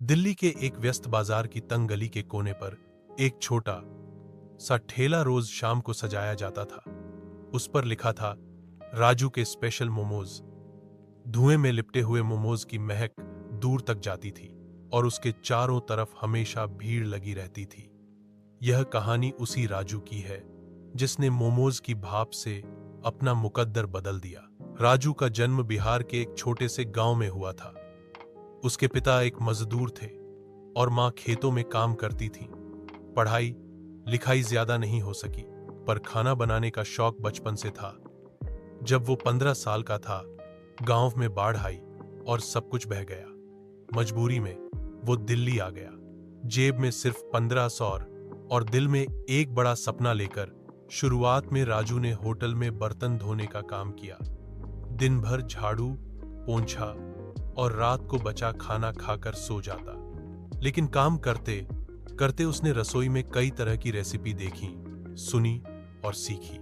दिल्ली के एक व्यस्त बाजार की तंग गली के कोने पर एक छोटा सा ठेला रोज शाम को सजाया जाता था। उस पर लिखा था, राजू के स्पेशल मोमोज। धुएं में लिपटे हुए मोमोज की महक दूर तक जाती थी और उसके चारों तरफ हमेशा भीड़ लगी रहती थी। यह कहानी उसी राजू की है जिसने मोमोज की भाप से अपना मुकद्दर बदल दिया। राजू का जन्म बिहार के एक छोटे से गांव में हुआ था। उसके पिता एक मजदूर थे और मां खेतों में काम करती थी। पढ़ाई लिखाई ज्यादा नहीं हो सकी, पर खाना बनाने का शौक बचपन से था। जब वो 15 साल का था, गांव में बाढ़ आई और सब कुछ बह गया। मजबूरी में वो दिल्ली आ गया, जेब में सिर्फ 1500 और दिल में एक बड़ा सपना लेकर। शुरुआत में राजू ने होटल में बर्तन धोने का काम किया। दिन भर झाड़ू पोंछा और रात को बचा खाना खाकर सो जाता। लेकिन काम करते करते उसने रसोई में कई तरह की रेसिपी देखी, सुनी और सीखी।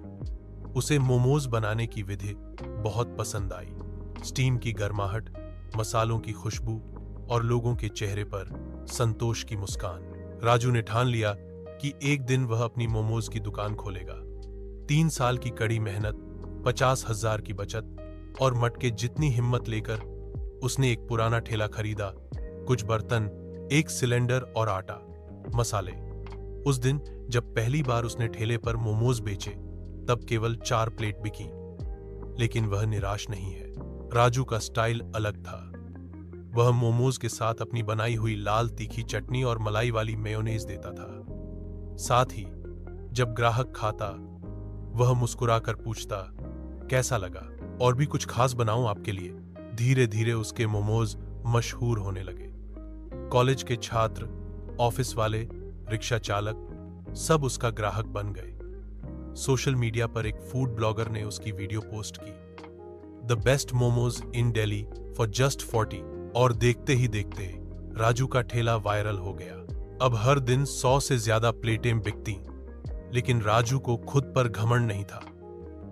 उसे मोमोज बनाने की विधि बहुत पसंद आई। स्टीम की गर्माहट, मसालों की खुशबू और लोगों के चेहरे पर संतोष की मुस्कान। राजू ने ठान लिया कि एक दिन वह अपनी मोमोज की दुकान खोलेगा। 3 साल की कड़ी मेहनत, 50,000 की बचत और मटके जितनी हिम्मत लेकर उसने एक पुराना ठेला खरीदा। कुछ बर्तन, एक सिलेंडर और आटा, मसाले। उस दिन जब पहली बार उसने ठेले पर मोमोज बेचे, तब केवल 4 प्लेट बिकी। लेकिन वह निराश नहीं है। राजू का स्टाइल अलग था। वह मोमोज के साथ अपनी बनाई हुई लाल तीखी चटनी और मलाई वाली मेयोनेज देता था। साथ ही जब ग्राहक खाता, वह मुस्कुराकर पूछता, कैसा लगा, और भी कुछ खास बनाऊं आपके लिए। धीरे धीरे उसके मोमोज मशहूर होने लगे। कॉलेज के छात्र, ऑफिस वाले, रिक्शा चालक सब उसका ग्राहक बन गए। सोशल मीडिया पर एक फूड ब्लॉगर ने उसकी वीडियो पोस्ट की, the best momos in Delhi for just 40, और देखते ही देखते राजू का ठेला वायरल हो गया। अब हर दिन 100 से ज्यादा प्लेटें बिकती। लेकिन राजू को खुद पर घमंड नहीं था।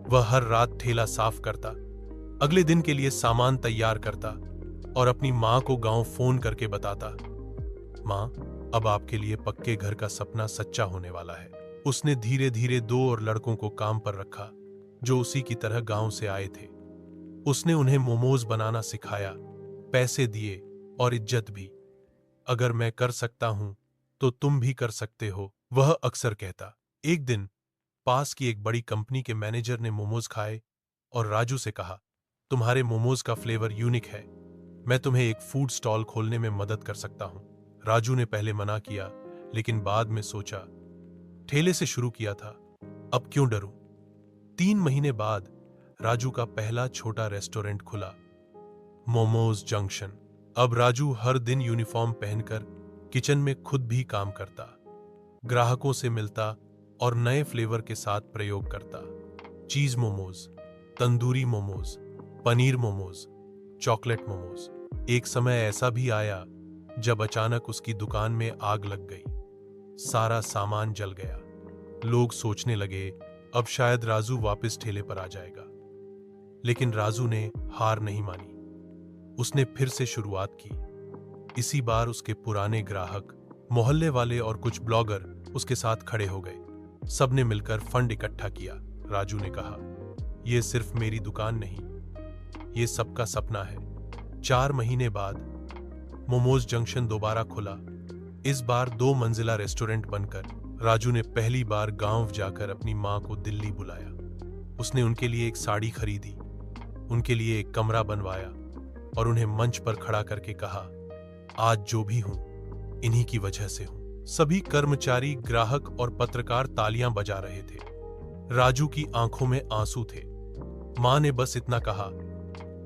वह हर रात ठेला साफ करता, अगले दिन के लिए सामान तैयार करता और अपनी मां को गांव फोन करके बताता, मां, अब आपके लिए पक्के घर का सपना सच्चा होने वाला है। उसने धीरे धीरे 2 और लड़कों को काम पर रखा जो उसी की तरह गांव से आए थे। उसने उन्हें मोमोज बनाना सिखाया, पैसे दिए और इज्जत भी। अगर मैं कर सकता हूं तो तुम भी कर सकते हो, वह अक्सर कहता। एक दिन पास की एक बड़ी कंपनी के मैनेजर ने मोमोज खाए और राजू से कहा, तुम्हारे मोमोज का फ्लेवर यूनिक है, मैं तुम्हें एक फूड स्टॉल खोलने में मदद कर सकता हूं। राजू ने पहले मना किया, लेकिन बाद में सोचा, ठेले से शुरू किया था, अब क्यों डरूं। 3 महीने बाद राजू का पहला छोटा रेस्टोरेंट खुला, मोमोज जंक्शन। अब राजू हर दिन यूनिफॉर्म पहनकर किचन में खुद भी काम करता, ग्राहकों से मिलता और नए फ्लेवर के साथ प्रयोग करता। चीज मोमोज, तंदूरी मोमोज, पनीर मोमोज, चॉकलेट मोमोज। एक समय ऐसा भी आया जब अचानक उसकी दुकान में आग लग गई। सारा सामान जल गया। लोग सोचने लगे, अब शायद राजू वापस ठेले पर आ जाएगा। लेकिन राजू ने हार नहीं मानी। उसने फिर से शुरुआत की। इसी बार उसके पुराने ग्राहक, मोहल्ले वाले और कुछ ब्लॉगर उसके साथ खड़े हो गए। सबने मिलकर फंड इकट्ठा किया। राजू ने कहा, यह सिर्फ मेरी दुकान नहीं, ये सबका सपना है। 4 महीने बाद मोमोज जंक्शन दोबारा खुला, इस बार 2 मंजिला रेस्टोरेंट बनकर। राजू ने पहली बार गांव जाकर अपनी मां को दिल्ली बुलाया। उसने उनके लिए एक साड़ी खरीदी, उनके लिए एक कमरा बनवाया और उन्हें मंच पर खड़ा करके कहा, आज जो भी हूं, इन्हीं की वजह से हूं। सभी कर्मचारी, ग्राहक और पत्रकार तालियां बजा रहे थे। राजू की आंखों में आंसू थे। मां ने बस इतना कहा,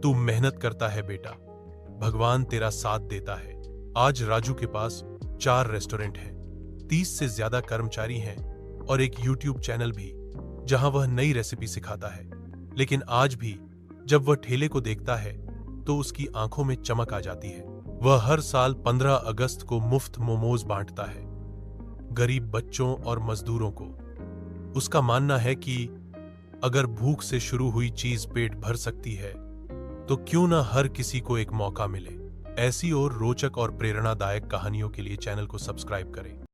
तू मेहनत करता है बेटा, भगवान तेरा साथ देता है। आज राजू के पास 4 रेस्टोरेंट हैं, 30 से ज्यादा कर्मचारी हैं और एक YouTube चैनल भी, जहां वह नई रेसिपी सिखाता है। लेकिन आज भी जब वह ठेले को देखता है तो उसकी आंखों में चमक आ जाती है। वह हर साल 15 अगस्त को मुफ्त मोमोज बांटता है, गरीब बच्चों और मजदूरों को। उसका मानना है कि अगर भूख से शुरू हुई चीज पेट भर सकती है, तो क्यों ना हर किसी को एक मौका मिले। ऐसी और रोचक और प्रेरणादायक कहानियों के लिए चैनल को सब्सक्राइब करें।